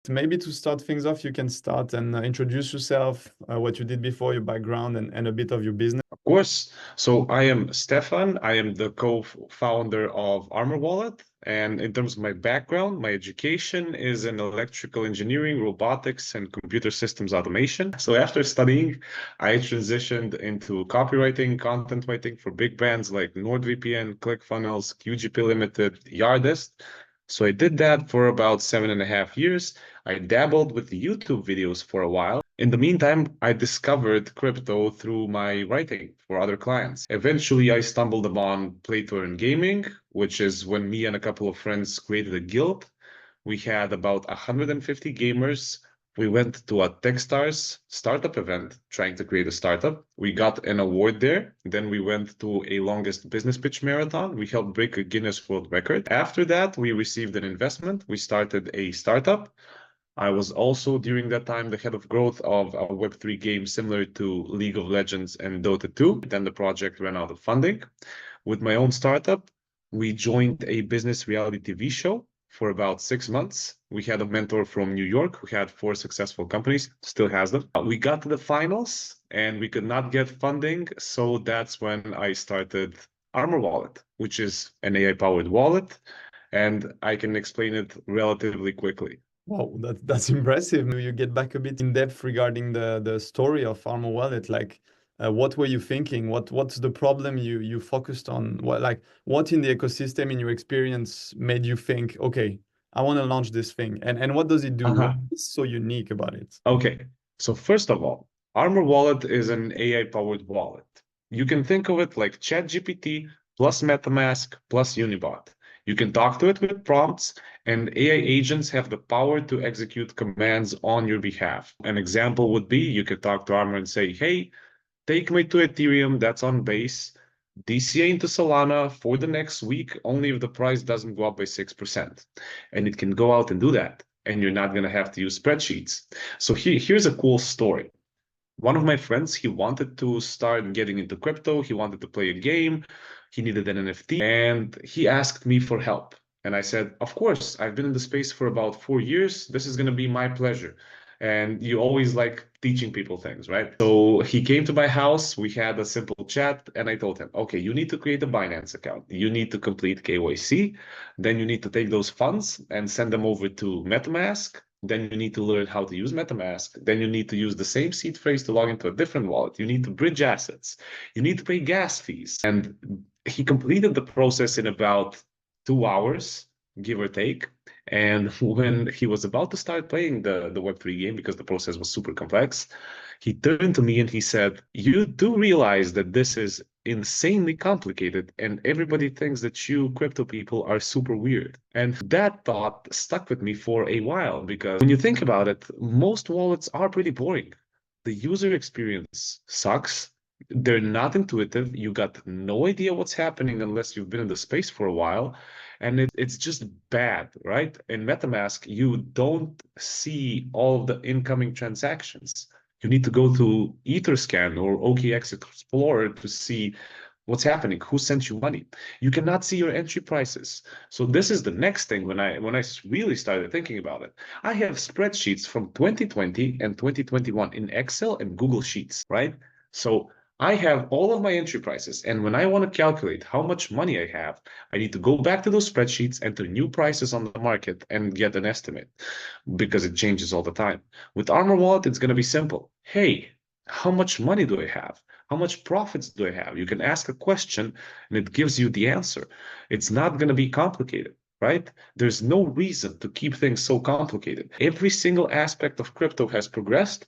Maybe to start things off, you can start and introduce yourself, what you did before, your background, and a bit of your business. Of course. So I am Stefan. I am the co-founder of Armor Wallet. And in terms of my background, my education is in electrical engineering, robotics, and computer systems automation. So after studying, I transitioned into copywriting, content writing for big brands like NordVPN, ClickFunnels, QGP Limited, Yardist. So I did that for about 7.5 years. I dabbled with YouTube videos for a while. In the meantime, I discovered crypto through my writing for other clients. Eventually, I stumbled upon Play to Earn Gaming, which is when me and a couple of friends created a guild. We had about 150 gamers. We went to a Techstars startup event trying to create a startup. We got an award there. Then we went to a longest business pitch marathon. We helped break a Guinness World Record. After that, we received an investment. We started a startup. I was also during that time the head of growth of a Web3 game similar to League of Legends and Dota 2. Then the project ran out of funding. With my own startup, we joined a business reality TV show for about 6 months. We had a mentor from New York who had 4 successful companies, still has them. We got to the finals and we could not get funding. So that's when I started Armor Wallet, which is an AI-powered wallet. And I can explain it relatively quickly. Wow, that's impressive. You get back a bit in depth regarding the story of Armor Wallet. Like, what were you thinking? What's the problem you focused on? What in the ecosystem in your experience made you think, okay, I want to launch this thing? And what does it do? What Uh-huh. is so unique about it? Okay, so first of all, Armor Wallet is an AI-powered wallet. You can think of it like ChatGPT plus MetaMask plus Unibot. You can talk to it with prompts, and AI agents have the power to execute commands on your behalf. An example would be you could talk to Armor and say, hey, take me to Ethereum that's on base, DCA into Solana for the next week, only if the price doesn't go up by 6%. And it can go out and do that. And you're not going to have to use spreadsheets. So here's a cool story. One of my friends, he wanted to start getting into crypto. He wanted to play a game. He needed an NFT. And he asked me for help. And I said, of course, I've been in the space for about 4 years. This is going to be my pleasure. And you always like teaching people things, right? So he came to my house. We had a simple chat. And I told him, okay, you need to create a Binance account. You need to complete KYC. Then you need to take those funds and send them over to MetaMask. Then you need to learn how to use MetaMask. Then you need to use the same seed phrase to log into a different wallet. You need to bridge assets. You need to pay gas fees. And he completed the process in about 2 hours, give or take. And when he was about to start playing the Web3 game, because the process was super complex, he turned to me and he said, you do realize that this is insanely complicated and everybody thinks that you crypto people are super weird. And that thought stuck with me for a while because when you think about it, most wallets are pretty boring. The user experience sucks. They're not intuitive. You got no idea what's happening unless you've been in the space for a while. And it's just bad, right? In MetaMask, you don't see all of the incoming transactions. You need to go to Etherscan or OKX Explorer to see what's happening, who sent you money. You cannot see your entry prices. So this is the next thing when I really started thinking about it. I have spreadsheets from 2020 and 2021 in Excel and Google Sheets, right? So I have all of my entry prices, and when I want to calculate how much money I have, I need to go back to those spreadsheets, enter new prices on the market, and get an estimate because it changes all the time. With Armor Wallet, it's going to be simple. Hey, how much money do I have? How much profits do I have? You can ask a question and it gives you the answer. It's not going to be complicated, right? There's no reason to keep things so complicated. Every single aspect of crypto has progressed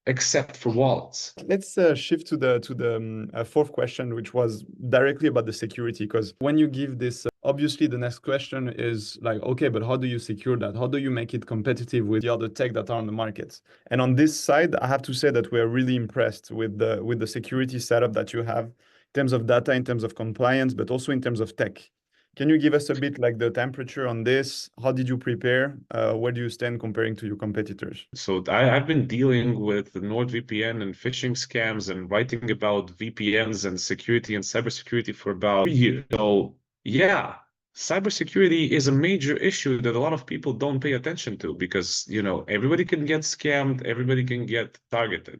except for wallets. Let's shift to the fourth question, which was directly about the security. Because when you give this, obviously the next question is like, okay, but how do you secure that? How do you make it competitive with the other tech that are on the market? And on this side, I have to say that we're really impressed with the security setup that you have in terms of data, in terms of compliance, but also in terms of tech. Can you give us a bit like the temperature on this? How did you prepare? Where do you stand comparing to your competitors? So I've been dealing with NordVPN and phishing scams and writing about VPNs and security and cybersecurity for about 3 years. So yeah, Cybersecurity is a major issue that a lot of people don't pay attention to because, everybody can get scammed, everybody can get targeted.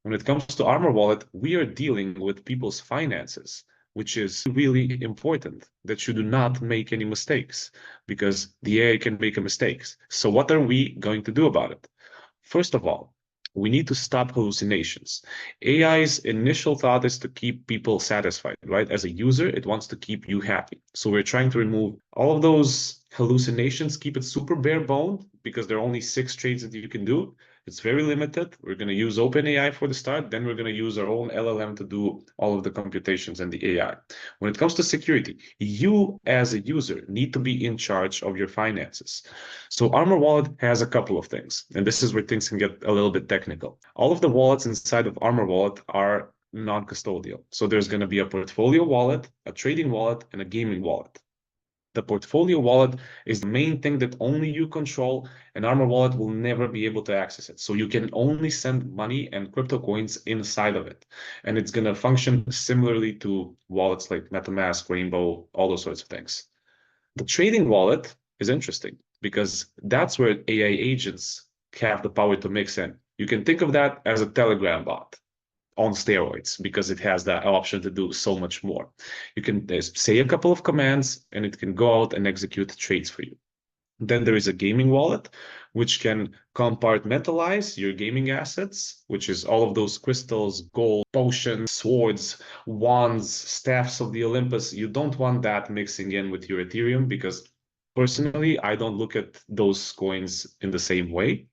When it comes to Armor Wallet, we are dealing with people's finances, which is really important that you do not make any mistakes because the AI can make mistakes. So what are we going to do about it? First of all, we need to stop hallucinations. AI's initial thought is to keep people satisfied, right? As a user, it wants to keep you happy. So we're trying to remove all of those hallucinations, keep it super bare boned because there are only 6 trades that you can do. It's very limited. We're going to use OpenAI for the start. Then we're going to use our own LLM to do all of the computations and the AI. When it comes to security, you as a user need to be in charge of your finances. So Armor Wallet has a couple of things, and this is where things can get a little bit technical. All of the wallets inside of Armor Wallet are non-custodial. So there's going to be a portfolio wallet, a trading wallet, and a gaming wallet. The portfolio wallet is the main thing that only you control, and Armor Wallet will never be able to access it. So you can only send money and crypto coins inside of it. And it's going to function similarly to wallets like MetaMask, Rainbow, all those sorts of things. The trading wallet is interesting because that's where AI agents have the power to mix in. You can think of that as a Telegram bot on steroids because it has that option to do so much more. You can say a couple of commands and it can go out and execute trades for you. Then there is a gaming wallet, which can compartmentalize your gaming assets, which is all of those crystals, gold, potions, swords, wands, staffs of the Olympus. You don't want that mixing in with your Ethereum because personally, I don't look at those coins in the same way.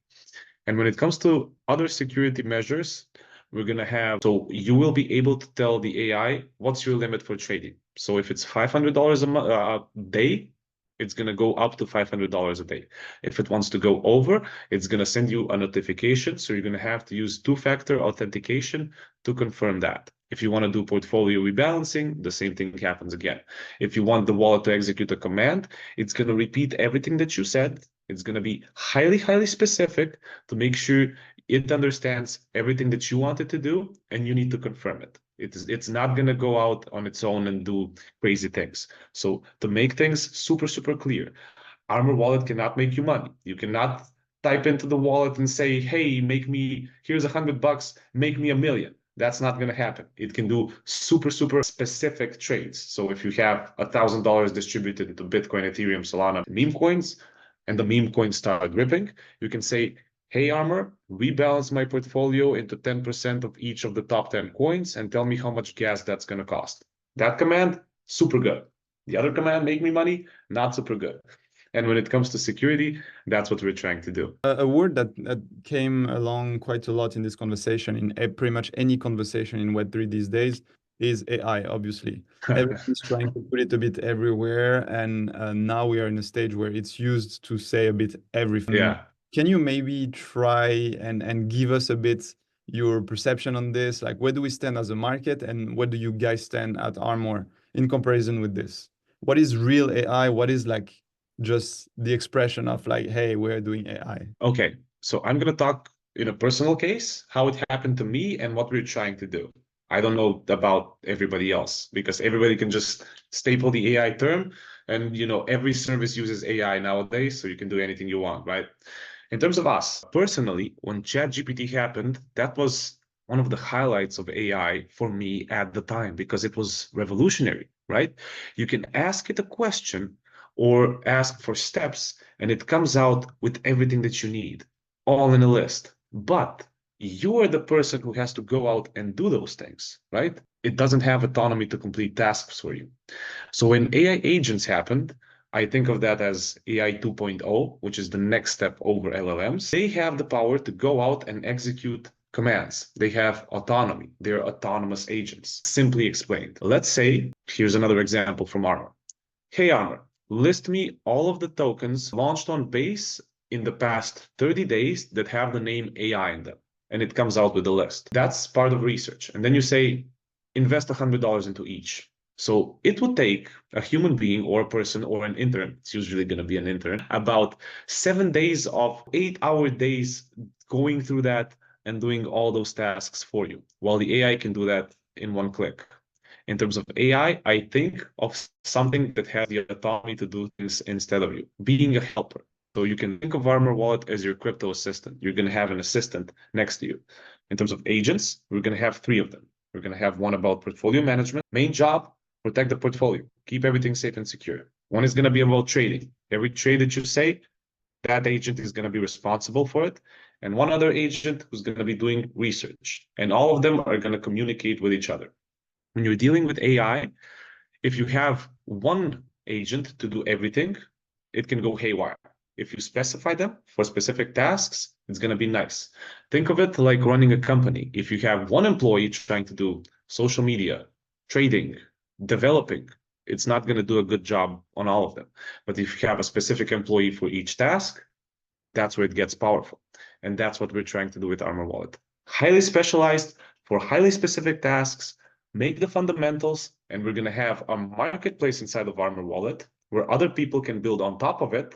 And when it comes to other security measures, we're going to have, so you will be able to tell the AI what's your limit for trading. So if it's $500 a day, it's going to go up to $500 a day. If it wants to go over, it's going to send you a notification. So you're going to have to use two-factor authentication to confirm that. If you want to do portfolio rebalancing, the same thing happens again. If you want the wallet to execute a command, it's going to repeat everything that you said. It's going to be highly, highly specific to make sure it understands everything that you want it to do, and you need to confirm it. It's not going to go out on its own and do crazy things. So to make things super, super clear, Armor Wallet cannot make you money. You cannot type into the wallet and say, hey, here's $100, make me $1 million. That's not going to happen. It can do super, super specific trades. So if you have $1,000 distributed into Bitcoin, Ethereum, Solana, meme coins, and the meme coins start ripping, you can say, hey, Armor, rebalance my portfolio into 10% of each of the top 10 coins and tell me how much gas that's going to cost. That command, super good. The other command, make me money, not super good. And when it comes to security, that's what we're trying to do. A word that came along quite a lot in this conversation, in pretty much any conversation in Web3 these days, is AI, obviously. Everyone's trying to put it a bit everywhere, and now we are in a stage where it's used to say a bit everything. Yeah. Can you maybe try and give us a bit your perception on this? Like, where do we stand as a market, and where do you guys stand at Armor in comparison with this? What is real AI? What is like just the expression of like, hey, we're doing AI? Okay, so I'm going to talk in a personal case, how it happened to me and what we're trying to do. I don't know about everybody else because everybody can just staple the AI term and every service uses AI nowadays, so you can do anything you want, right? In terms of us, personally, when ChatGPT happened, that was one of the highlights of AI for me at the time because it was revolutionary, right? You can ask it a question or ask for steps, and it comes out with everything that you need, all in a list. But you are the person who has to go out and do those things, right? It doesn't have autonomy to complete tasks for you. So when AI agents happened, I think of that as AI 2.0, which is the next step over LLMs. They have the power to go out and execute commands. They have autonomy. They're autonomous agents. Simply explained. Let's say, here's another example from Armor. Hey, Armor, list me all of the tokens launched on Base in the past 30 days that have the name AI in them. And it comes out with a list. That's part of research. And then you say, invest $100 into each. So it would take a human being or a person or an intern, it's usually going to be an intern, about 7 days of 8-hour days going through that and doing all those tasks for you, while the AI can do that in one click. In terms of AI, I think of something that has the autonomy to do things instead of you, being a helper. So you can think of Armor Wallet as your crypto assistant. You're going to have an assistant next to you. In terms of agents, we're going to have 3 of them. We're going to have one about portfolio management. Main job, protect the portfolio, keep everything safe and secure. One is going to be about trading. Every trade that you say, that agent is going to be responsible for it. And one other agent who's going to be doing research. And all of them are going to communicate with each other. When you're dealing with AI, if you have one agent to do everything, it can go haywire. If you specify them for specific tasks, it's going to be nice. Think of it like running a company. If you have one employee trying to do social media, trading, developing, it's not going to do a good job on all of them. But if you have a specific employee for each task, that's where it gets powerful. And that's what we're trying to do with Armor Wallet. Highly specialized for highly specific tasks, make the fundamentals, and we're going to have a marketplace inside of Armor Wallet where other people can build on top of it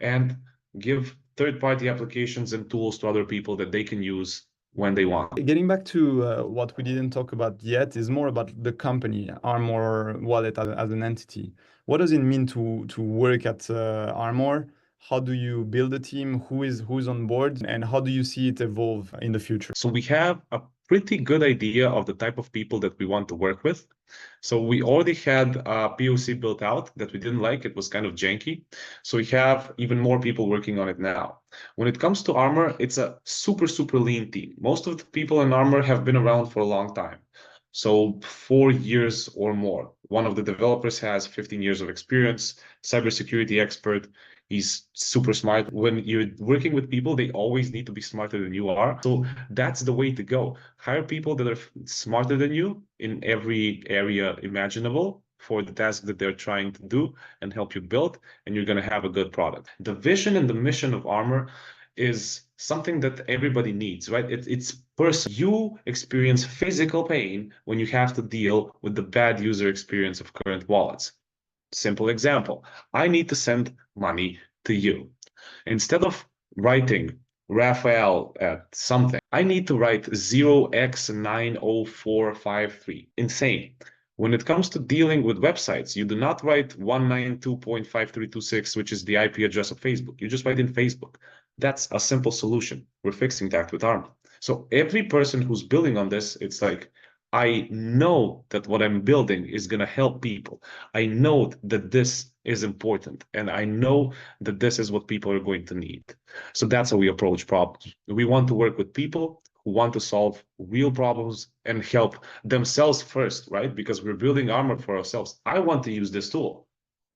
and give third-party applications and tools to other people that they can use when they want. Getting back to what we didn't talk about yet is more about the company, Armor Wallet as an entity. What does it mean to work at Armor? How do you build a team? Who's on board? And how do you see it evolve in the future? So we have a pretty good idea of the type of people that we want to work with. So we already had a POC built out that we didn't like. It was kind of janky. So we have even more people working on it now. When it comes to Armor, it's a super, super lean team. Most of the people in Armor have been around for a long time. So 4 years or more. One of the developers has 15 years of experience, cybersecurity expert. He's super smart. When you're working with people, they always need to be smarter than you are. So that's the way to go. Hire people that are smarter than you in every area imaginable for the task that they're trying to do and help you build, and you're going to have a good product. The vision and the mission of Armor is something that everybody needs, right? It's personal. You experience physical pain when you have to deal with the bad user experience of current wallets. Simple example. I need to send money to you. Instead of writing Raphael at something, I need to write 0x90453. Insane. When it comes to dealing with websites, you do not write 192.5326, which is the IP address of Facebook. You just write in Facebook. That's a simple solution. We're fixing that with Armor. So every person who's building on this, it's like, I know that what I'm building is going to help people. I know that this is important, and I know that this is what people are going to need. So that's how we approach problems. We want to work with people who want to solve real problems and help themselves first, right? Because we're building Armor for ourselves. I want to use this tool,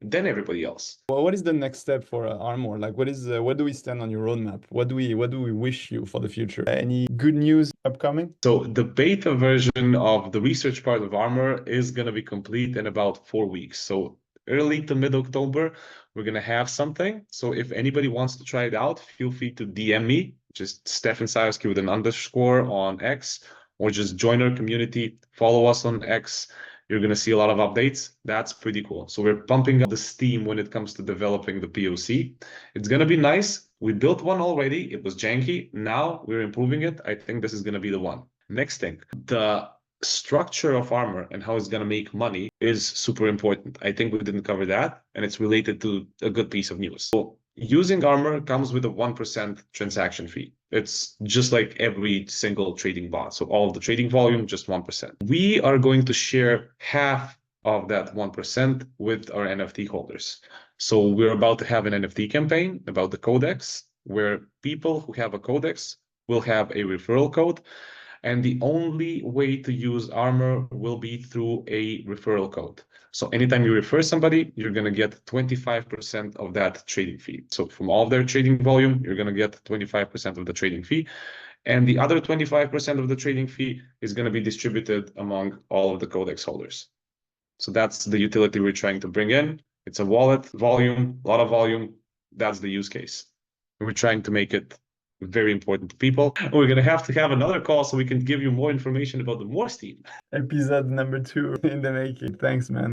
then everybody else. Well, what is the next step for Armor? Like, where do we stand on your roadmap? What do we wish you for the future? Any good news upcoming? So the beta version of the research part of Armor is going to be complete in about 4 weeks. So early to mid-October, we're going to have something. So if anybody wants to try it out, feel free to DM me, just Stefan Savevski with an underscore on X, or just join our community, follow us on X. You're going to see a lot of updates. That's pretty cool. So we're pumping up the steam when it comes to developing the POC. It's going to be nice. We built one already. It was janky. Now we're improving it. I think this is going to be the one. Next thing, the structure of Armor and how it's going to make money is super important. I think we didn't cover that, and it's related to a good piece of news. So using Armor comes with a 1% transaction fee. It's just like every single trading bot. So all of the trading volume, just 1%. We are going to share half of that 1% with our NFT holders. So we're about to have an NFT campaign about the codex, where people who have a codex will have a referral code. And the only way to use Armor will be through a referral code. So anytime you refer somebody, you're going to get 25% of that trading fee. So from all of their trading volume, you're going to get 25% of the trading fee. And the other 25% of the trading fee is going to be distributed among all of the codex holders. So that's the utility we're trying to bring in. It's a wallet, volume, a lot of volume. That's the use case. We're trying to make it very important to people. We're going to have another call so we can give you more information about the Morse team. Episode number 2 in the making. Thanks, man.